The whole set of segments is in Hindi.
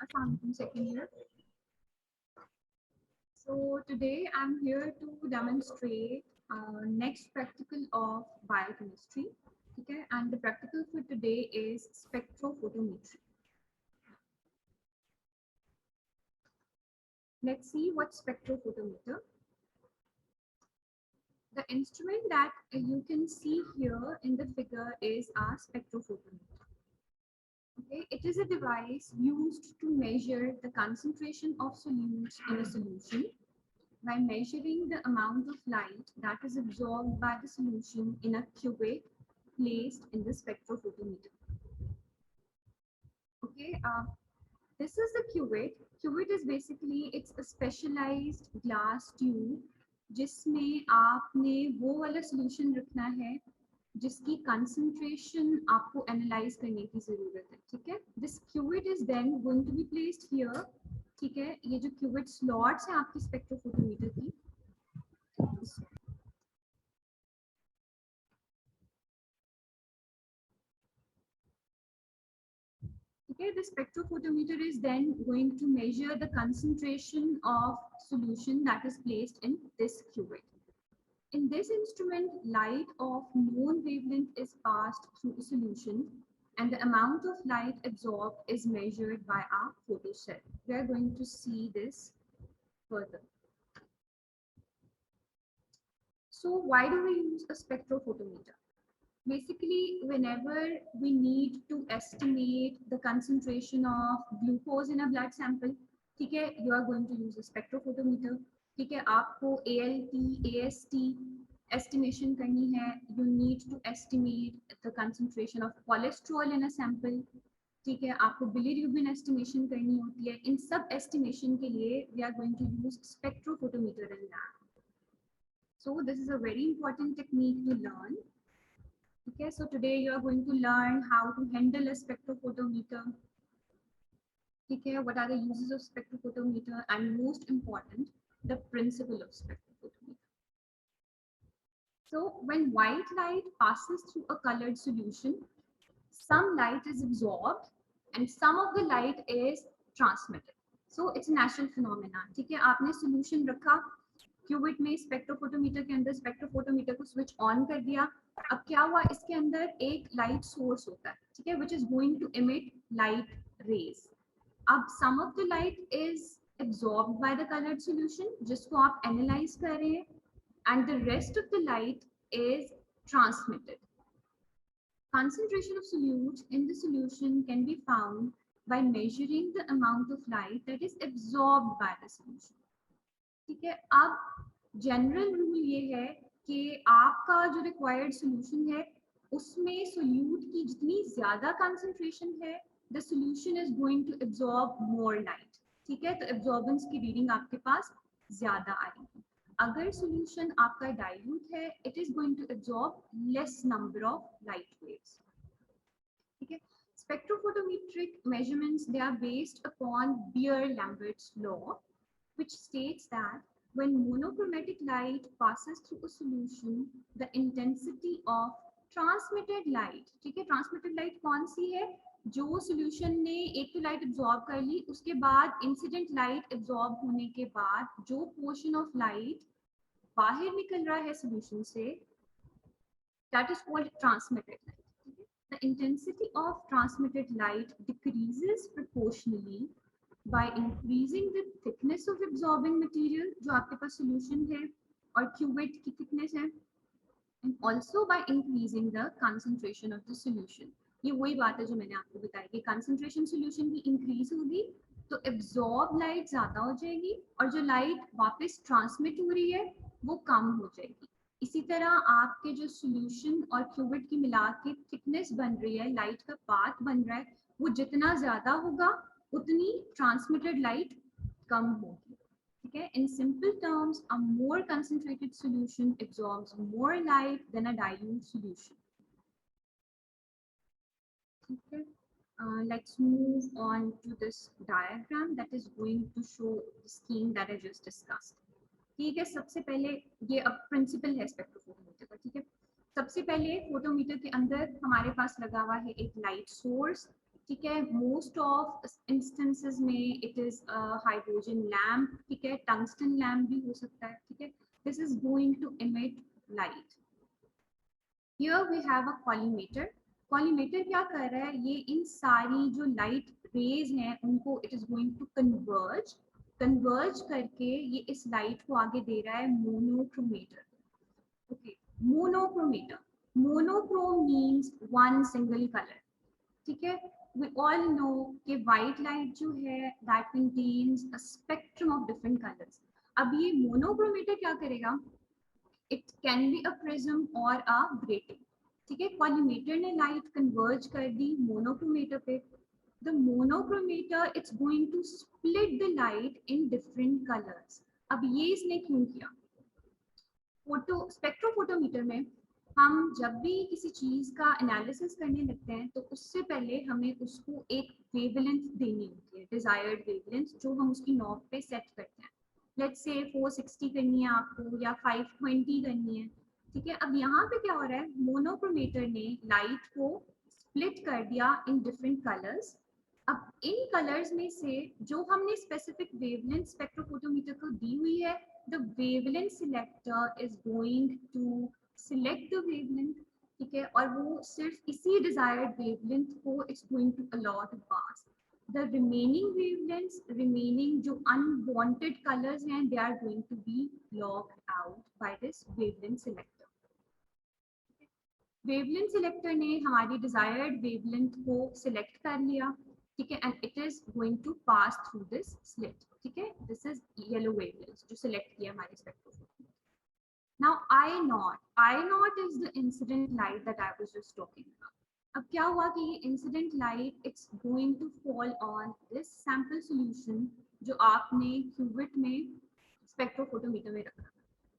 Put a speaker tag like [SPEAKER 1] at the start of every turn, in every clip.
[SPEAKER 1] Assalamualaikum, second year. So today I'm here to demonstrate next practical of biochemistry. Okay, and the practical for today is spectrophotometry. Let's see what spectrophotometer. The instrument that you can see here in the figure is a spectrophotometer. Okay, it is a device used to measure the concentration of solutes in a solution by measuring the amount of light that is absorbed by the solution in a cuvette placed in the spectrophotometer. Okay, this is the cuvette. Cuvette is basically it's a specialized glass tube जिसमें आपने वो वाला solution रखना है जिसकी concentration आपको analyze करने की ज़रूरत है, ठीक है? This cuvette is then going to be placed here, ठीक है? ये जो cuvette slots हैं आपकी spectrophotometer की, okay, the spectrophotometer is then going to measure the concentration of solution that is placed in this cuvette. In this instrument, light of known wavelength is passed through a solution and the amount of light absorbed is measured by our photocell. We are going to see this further. So why do we use a spectrophotometer? Basically, whenever we need to estimate the concentration of glucose in a blood sample, ठीक है, you are going to use a spectrophotometer. ठीक है, आपको ALT, AST estimation करनी है. You need to estimate the concentration of cholesterol in a sample. ठीक है, आपको bilirubin estimation करनी होती है. इन सब estimation के लिए we are going to use spectrophotometer in lab. So this is a very important technique to learn. Okay, so today you are going to learn how to handle a spectrophotometer. Okay, what are the uses of spectrophotometer, and most important, the principle of spectrophotometer. So when white light passes through a colored solution, some light is absorbed and some of the light is transmitted. So it's a natural phenomenon. ठीक है, आपने solution रखा क्यूबिट में, स्पेक्ट्रोफोटोमीटर के अंदर स्पेक्ट्रोफोटोमीटर को स्विच ऑन कर दिया. अब क्या हुआ, इसके अंदर एक लाइट सोर्स होता है, ठीक है, which is going to emit light rays. अब some of the light is absorbed by the coloured solution जिसको आप एनालाइज कर रहे हैं, and the rest of the light is transmitted. Concentration of solutes in the solution can be found by measuring the amount of light that is absorbed by the solution. ठीक है, अब जनरल रूल ये है कि आपका जो रिक्वायर्ड सॉल्यूशन है उसमें सोल्यूट की जितनी ज्यादा कंसंट्रेशन है, the solution is going to absorb more light. ठीक है, तो एब्जॉर्बेंस की रीडिंग आपके पास ज्यादा आएगी. अगर सॉल्यूशन आपका डाइल्यूट है, it is going to absorb less number of light waves. ठीक है, spectrophotometric measurements, they are based upon Beer-Lambert's law, which states that when monochromatic light passes through a solution, the intensity of transmitted light, ठीक है, transmitted light कौन सी है, जो solution ने एक तो light absorb कर ली, उसके बाद incident light absorb होने के बाद जो portion of light बाहर निकल रहा है solution से, that is called transmitted light. The intensity of transmitted light decreases proportionally by increasing the thickness of absorbing material जो आपके पास solution है और cuvette की thickness है, and also by increasing the concentration of the solution. ये वही बात है जो मैंने आपको बताई कि concentration solution की increase होगी तो absorb light ज़्यादा हो जाएगी और जो light वापस transmit हो रही है वो कम हो जाएगी. इसी तरह आपके जो सॉल्यूशन और क्यूबिट की मिला के थिकनेस बन रही है, लाइट का पाथ बन रहा है, वो जितना ज्यादा होगा उतनी ट्रांसमिटेड लाइट कम होगी. ठीक है, in simple terms, a more concentrated solution absorbs more light than a dilute solution. ठीक है, let's move on to this diagram that is going to show the scheme that I just discussed. ठीक है, सबसे पहले ये अब प्रिंसिपल है स्पेक्ट्रोफोटोमीटर का. ठीक है, सबसे पहले फोटोमीटर के अंदर हमारे पास लगा हुआ है एक लाइट सोर्स. ठीक है, मोस्ट ऑफ इंस्टेंसेस में इट इज हाइड्रोजन लैम्प, ठीक है, टंगस्टन लैम्प भी हो सकता है, ठीक है, this is going to emit light. Here we have a collimator. Collimator क्या कर रहा है, ये इन सारी जो लाइट रेज हैं उनको it is going to converge करके ये इस लाइट को आगे दे रहा है monochromator. Okay, monochromator, monochrome means one single colour, ठीक है। वी ऑल नो कि वाइट लाइट जो है that contains a spectrum of different colours. अब ये मोनोक्रोमेटर क्या करेगा, it can be a prism और अ ग्रेटिंग, ठीक है। कॉलीमेटर ने लाइट कन्वर्ज कर दी मोनोक्रोमेटर पे। The monochromator it's going to split the light in different colours. अब ये इसने क्यों किया, फोटो स्पेक्ट्रोफोटोमीटर में हम जब भी किसी चीज का एनालिसिस करने लगते हैं तो उससे पहले हमें उसको एक वेवलेंथ देनी होती है, डिजायर्ड वेवलेंथ, जो हम उसकी नॉब पे सेट करते हैं। लेट्स से 460 करनी है आपको या 520 करनी है, ठीक है। अब यहाँ पे क्या हो रहा है, मोनोक्रोमेटर ने लाइट को स्प्लिट कर दिया इन डिफरेंट कलर्स। अब इन कलर्स में से जो हमने स्पेसिफिक वेवलेंथ स्पेक्ट्रोफोटोमीटर को दी हुई है, the wavelength selector is going to select the wavelength, ठीक है, और वो सिर्फ इसी desired wavelength को it's going to allow to pass. The remaining wavelengths, remaining जो unwanted colors हैं, they are going to be blocked out by this wavelength selector. Wavelength selector ने हमारी डिजायर्ड वेवलेंथ को सिलेक्ट कर लिया, ठीक है, and it is going to pass through this slit, ठीक है। दिस इज येलो वेवलेंथ जो सिलेक्ट किया हमारे spectrophotometer. Now I naught is the incident light that I was just talking about. अब क्या हुआ कि ये incident light it's going to fall on this sample solution जो आपने क्यूबिट में स्पेक्ट्रोफोटोमीटर में रखा,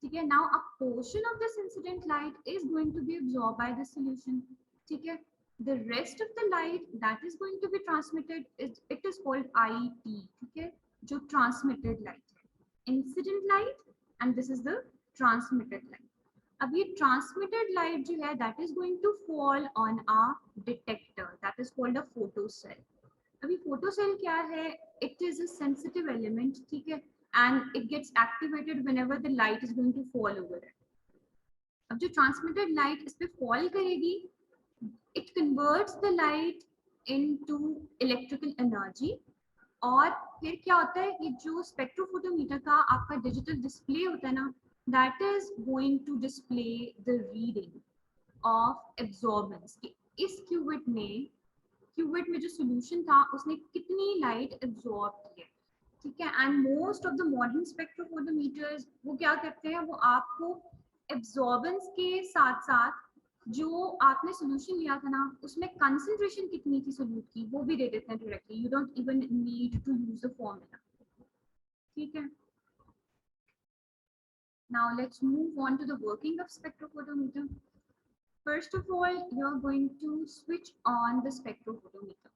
[SPEAKER 1] ठीक है। Now a portion of this incident light is going to be absorb by this solution, ठीक है। The rest of the light that is going to be transmitted it is called I T, ठीक है, जो ट्रांसमिटेड लाइट है, incident light and this is the transmitted light. अब ये ट्रांसमिटेड लाइट जो है that is going to fall on a detector that is called a photo cell. अभी फोटो सेल क्या है, it is a sensitive element, ठीक है, and it gets activated whenever the light is going to fall over it. अब जो transmitted light इस पे fall करेगी, it converts the light into electrical energy, और फिर क्या होता है, ये जो स्पेक्ट्रोफोटोमीटर का आपका डिजिटल डिस्प्ले होता है ना, that is going to display the reading of absorbance कि इस क्यूबिट में जो सॉल्यूशन था उसने कितनी लाइट एब्जॉर्ब की है, ठीक है। And most of the modern spectrophotometers वो क्या करते हैं, वो आपको एब्जॉर्बेंस के साथ साथ जो आपने सॉल्यूशन लिया था ना उसमें कंसंट्रेशन कितनी थी सोल्यूट की वो भी दे देते हैं directly, you don't even need to use the formula, ठीक है। Now let's move on to the working of spectrophotometer. First of all, you are going to switch on the spectrophotometer.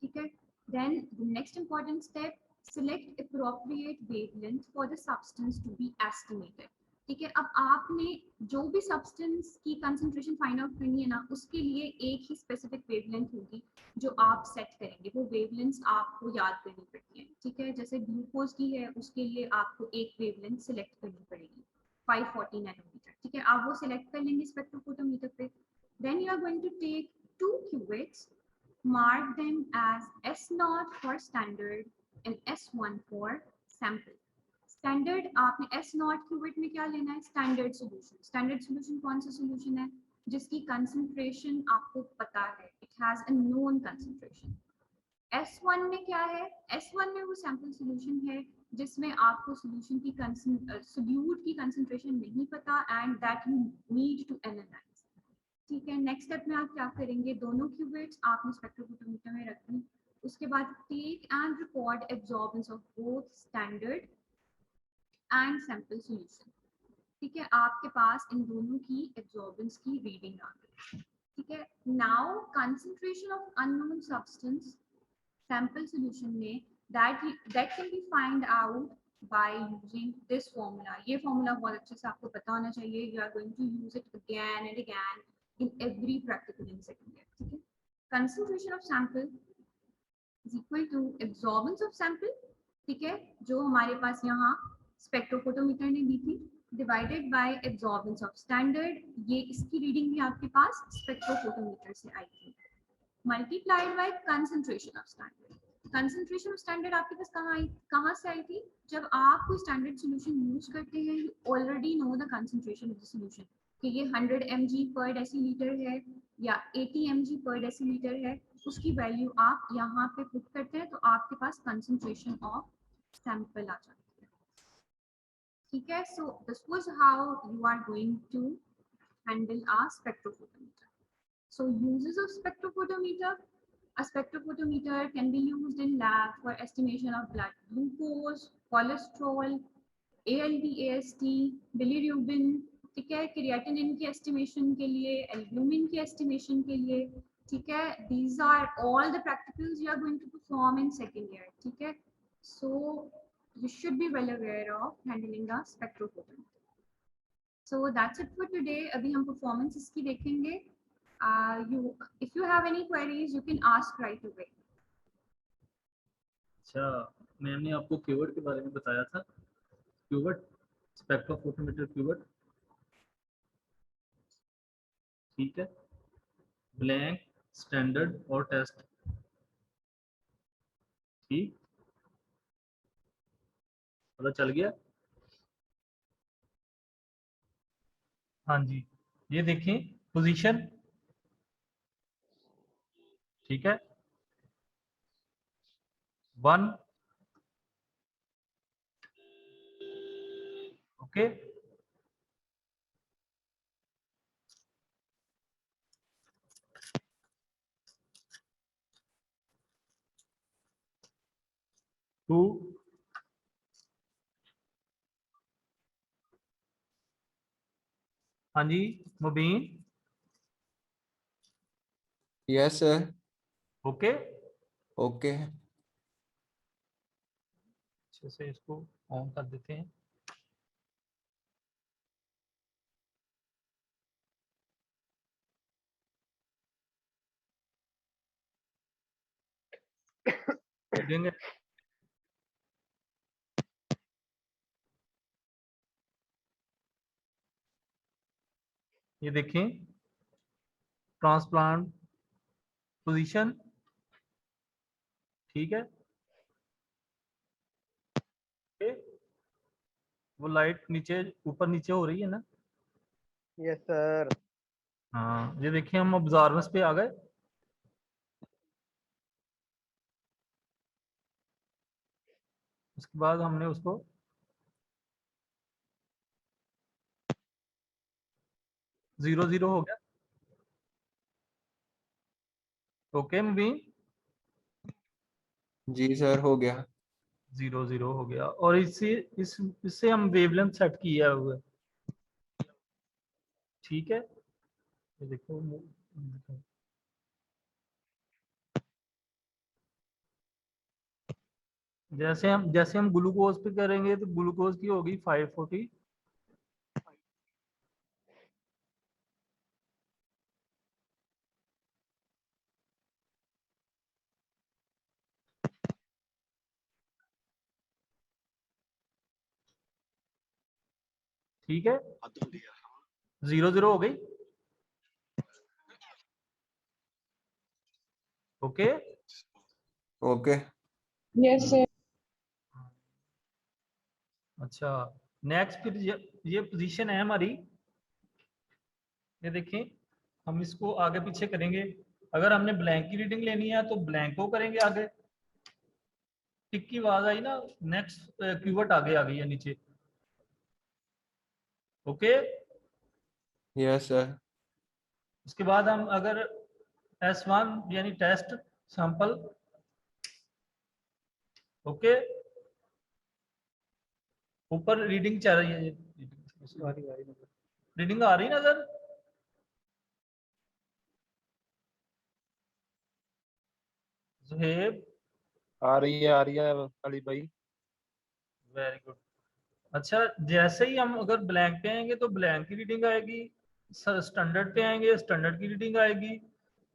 [SPEAKER 1] Okay. Then the next important step, select appropriate wavelength for the substance to be estimated. ठीक है, अब आपने जो भी सब्सटेंस की कंसंट्रेशन फाइंड आउट करनी है ना उसके लिए एक ही स्पेसिफिक वेवलेंथ होगी जो आप सेट करेंगे, वो वेवलेंथ आपको याद करनी पड़ती है, ठीक है। जैसे ग्लूकोज की है उसके लिए आपको एक वेवलेंथ सिलेक्ट करनी पड़ेगी 540 नैनोमीटर, ठीक है, आप वो सिलेक्ट कर लेंगे स्पेक्ट्रोफोटोमीटर पे। Then you are going to take 2 cuvettes, mark them as S0 for standard and S1 for sample. Standard आपने S0 क्यूबिट में क्या लेना है, स्टैंडर्ड सॉल्यूशन। स्टैंडर्ड सॉल्यूशन कौन सा सॉल्यूशन है, जिसकी कंसंट्रेशन आपको पता है, it has a known concentration. S1 में क्या है, S1 में वो सैंपल सॉल्यूशन है जिसमें आपको सॉल्यूशन की सोल्यूट की कंसंट्रेशन नहीं पता and that you need to analyse, ठीक है। नेक्स्ट स्टेप में आप क्या करेंगे, दोनों क्यूबिट्स आपने स्पेक्ट्रोफोटोमीटर में रखनी, उसके बाद take and record absorbance of both standard and sample solution, ठीक है। आपके पास इन दोनों की एब्जॉर्बेंस की रीडिंग आ गई, ठीक है। Now concentration of unknown substance sample solution में that can be find out by using this formula. ये formula बहुत अच्छे से आपको पता होना चाहिए, you are going to use it again and again in every practical in second year, ठीक है। Concentration of sample is equal to absorbance of sample, ठीक है, जो हमारे पास यहाँ स्पेक्ट्रोफोटोमीटर ने दी थी, divided by absorbance of standard, ये इसकी रीडिंग भी आपके पास स्पेक्ट्रोफोटोमीटर से आई थी, multiplied by concentration of standard. Concentration of standard आपके पास कहाँ से आई थी? जब आप कोई स्टैंडर्ड सॉल्यूशन यूज करते हैं, you already know the concentration of the solution कि ये 100 mg पर डेसीलीटर है या 80 mg पर डेसीलीटर है, उसकी वैल्यू आप यहाँ पे पुट करते हैं तो आपके पास कंसंट्रेशन ऑफ सैंपल आ जाती है, ठीक है। So this was how you are going to handle a spectrophotometer. So uses of spectrophotometer. A spectrophotometer can be used in lab for estimation of blood glucose, cholesterol, ALT, AST, bilirubin, ठीक है, क्रिएटिनिन की एस्टिमेशन के लिए, एल्ब्यूमिन की एस्टिमेशन के लिए, ठीक है। These are all the practicals you are going to perform in second year, ठीक है। So you should be well aware of handling the spectrophotometer. So that's it for today. अभी हम performance इसकी देखेंगे. If you have any queries, you can ask right away.
[SPEAKER 2] अच्छा, मैम ने आपको कीवर्ड के बारे में बताया था, कीवर्ड स्पेक्ट्रोफोटोमीटर कीवर्ड, ठीक है, ब्लैंक, स्टैंडर्ड और टेस्ट, ठीक, पता चल गया? हाँ जी, ये देखें पोजीशन, ठीक है, 1, ओके, टू, हाँ जी मुबीन,
[SPEAKER 3] यस सर।
[SPEAKER 2] Okay,
[SPEAKER 3] okay.
[SPEAKER 2] अच्छे से इसको ऑन कर देते हैं। देंगे ये देखें ट्रांसप्लांट पोजीशन, ठीक है, ओके, वो लाइट नीचे ऊपर नीचे हो रही है ना?
[SPEAKER 4] Yes sir.
[SPEAKER 2] हाँ, ये देखिए हम ऑब्जर्वेंस पे आ गए, उसके बाद हमने उसको जीरो जीरो हो गया, ओके मुबीन,
[SPEAKER 3] जी सर हो गया।
[SPEAKER 2] जीरो जीरो हो गया, और इससे हम वेवलेंथ सेट किया हुआ है, ठीक है, ये देखो जैसे हम ग्लूकोज पे करेंगे तो ग्लूकोज की होगी 540, ठीक है, जीरो जीरो हो गई, ओके,
[SPEAKER 3] ओके।
[SPEAKER 5] Yes sir.
[SPEAKER 2] अच्छा नेक्स्ट फिर ये पोजीशन है हमारी, ये देखें हम इसको आगे पीछे करेंगे, अगर हमने ब्लैंक की रीडिंग लेनी है तो ब्लैंक को करेंगे आगे, टिक की आवाज आई ना, नेक्स्ट कीवर्ड आगे आ गई है नीचे, ओके,
[SPEAKER 3] यस सर।
[SPEAKER 2] उसके बाद हम अगर S1 यानी टेस्ट सैंपल, ओके, ऊपर रीडिंग चल रही है, रीडिंग आ रही नजर, जुहेब,
[SPEAKER 4] आ रही है अली भाई।
[SPEAKER 2] Very good. अच्छा जैसे ही हम अगर ब्लैंक पे आएंगे तो ब्लैंक की रीडिंग आएगी, स्टैंडर्ड पे आएंगे स्टैंडर्ड की रीडिंग आएगी,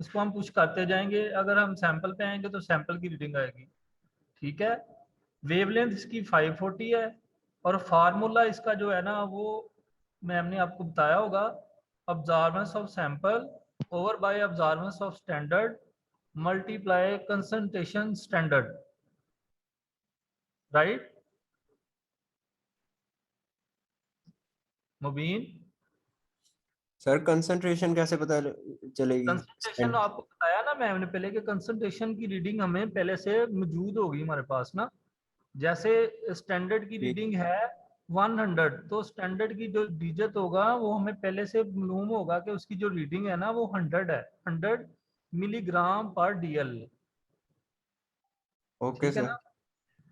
[SPEAKER 2] इसको हम पुश करते जाएंगे। अगर हम सैंपल पे आएंगे तो सैंपल की रीडिंग आएगी, ठीक है। वेवलेंथ इसकी 540 है और फार्मूला इसका जो है ना वो मैम ने आपको बताया होगा, absorbance of sample over by absorbance of standard multiply concentration standard, right Mubeen?
[SPEAKER 3] Sir concentration कैसे पता चलेगी?
[SPEAKER 2] कंसंट्रेशन आपको बताया ना मैम ने पहले कि कंसंट्रेशन की रीडिंग हमें पहले से मौजूद होगी हमारे पास ना। जैसे स्टैंडर्ड की
[SPEAKER 3] ठीक।
[SPEAKER 2] रीडिंग है 100, तो स्टैंडर्ड की जो डिजिट होगा वो हमें पहले से मालूम होगा कि उसकी जो रीडिंग है ना वो 100 है, 100 मिलीग्राम पर DL,
[SPEAKER 3] ओके
[SPEAKER 2] ठीक है
[SPEAKER 3] सर।
[SPEAKER 2] ना।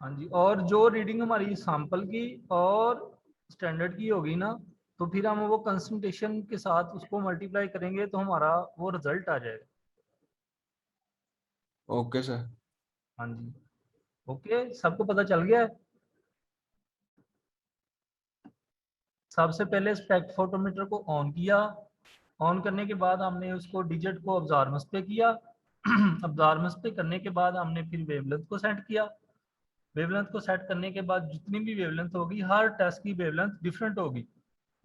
[SPEAKER 2] हाँ जी, और जो रीडिंग हमारी सैंपल की और स्टैंडर्ड की होगी ना, तो फिर हम वो कंसंट्रेशन के साथ उसको मल्टीप्लाई करेंगे तो हमारा वो रिजल्ट आ जाएगा।
[SPEAKER 3] Okay sir.
[SPEAKER 2] हाँ जी, ओके, सबको पता चल गया है। सबसे पहले स्पेक्ट्रोफोटोमीटर को ऑन किया, ऑन करने के बाद हमने उसको डिजिट को अब्जॉर्बेंस पे किया अब्जॉर्बेंस पे करने के बाद हमने फिर वेवलेंथ को सेट किया। वेवलेंथ को सेट करने के बाद जितनी भी वेवलेंथ होगी, हर टेस्ट की वेवलेंथ डिफरेंट होगी।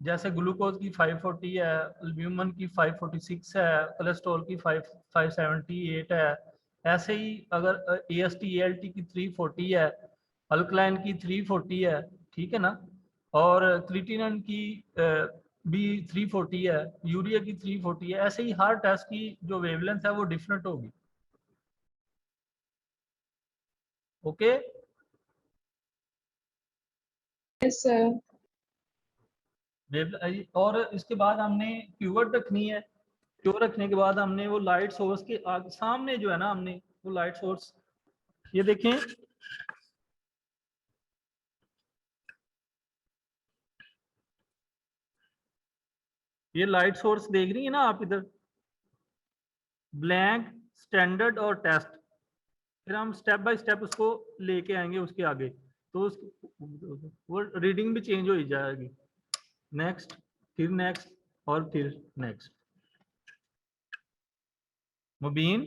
[SPEAKER 2] जैसे ग्लूकोज की 540 है, अल्ब्यूमिन की 546 है, कोलेस्ट्रॉल की 578 है। ऐसे ही अगर AST ALT की 340 है, अल्कलाइन की 340 है, ठीक है ना, और क्रिएटिनिन की भी 340 है, यूरिया की 340 है। ऐसे ही हर टेस्ट की जो वेवलेंथ है वो डिफरेंट होगी, ओके।
[SPEAKER 1] Yes sir.
[SPEAKER 2] और इसके बाद हमने क्यूवर्ट रखनी है। क्यूवर रखने के बाद हमने वो लाइट सोर्स के सामने जो है ना, हमने वो लाइट सोर्स, ये देखें, ये लाइट सोर्स देख रही है ना आप इधर, ब्लैंक, स्टैंडर्ड और टेस्ट। फिर हम स्टेप बाय स्टेप उसको लेके आएंगे उसके आगे, तो उस वो रीडिंग भी चेंज हो ही जाएगी। नेक्स्ट, फिर नेक्स्ट और फिर नेक्स्ट। मुबीन